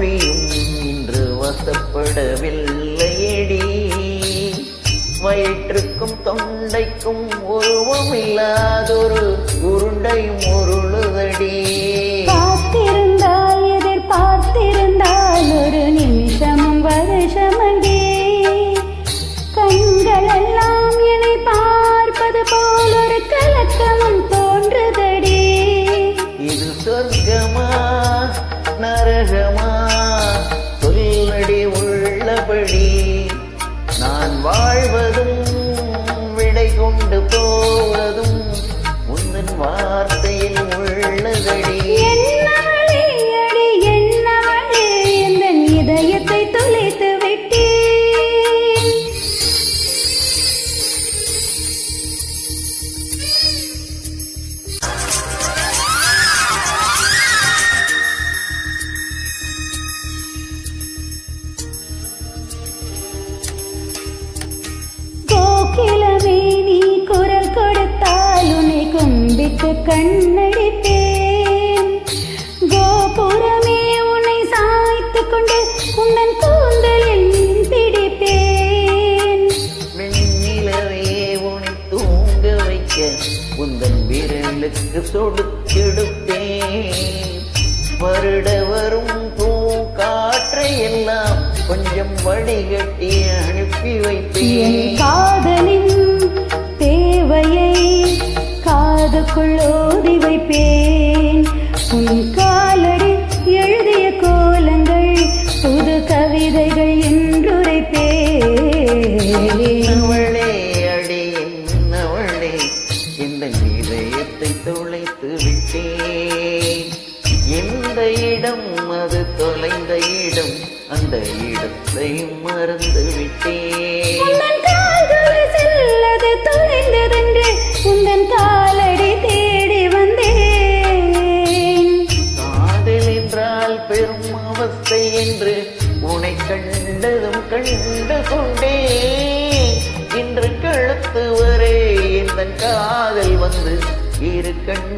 மொழியும் இன்று வசப்படவில்லையடி. வயிற்றுக்கும் தொண்டைக்கும் உருவமில்லாதொரு உருண்டையும் உருளுதடி. பார்த்திருந்தால் எதிர்பார்த்திருந்தால் ஒரு நிமிஷமும் வருஷமடி. கண்களெல்லாம் என்னை பார்ப்பது போல் ஒரு கலக்கமும் தோன்றுதடி. இது சொர்க்கமா நரகமா சொல்லடி உள்ளபடி. நான் வாழ்வதும் விடை கொண்டு போவதும் உந்தன் வார்த்தையில் உள்ளதடி. என்னவளே அடி என்னவளே எந்தன் இதயத்தை தொலைத்து விட்டேன். கோகிலமே நீ குரல் கொடுத்தால் உன்னை கும்பிட்டு கண்ணடிப்பேன். கோபுரமே உன்னை சாய்த்துக் கொண்டு உன்னன் கூந்தலில் பிடிப்பேன். வெண்ணிலவே உன்னை தூங்க வைக்க உந்தன் விரலுக்கு சொடுக்கெடுப்பேன். வருட வரும் பூங்காற்றை எல்லாம் கொஞ்சம் வடிகட்டி அனுப்பி என் வைப்பேன். காதலின் தேவையை காதுக்குள் ஓதி வைப்பேன். உன் காலடி எழுதிய கோலங்கள் புது கவிதைகள் என்றுரைப்பேன். என்னவளே அடி என்னவளே இந்த இதயத்தை தொலைத்து விட்டேன். எந்த இடம் அது தொலைந்த இடம் அந்த இடத்தை மறந்து விட்டேன். உந்தன் கால்களை செல்லது தொலைந்ததென்று உந்தன் காலடி தேடி வந்தேன். காதல் என்றால் பெரும் அவஸ்தை என்று உன்னை கண்டதும் கண்டு கொண்டேன். இன்று கழுத்து வரை இந்த காதல் வந்து இரு கண்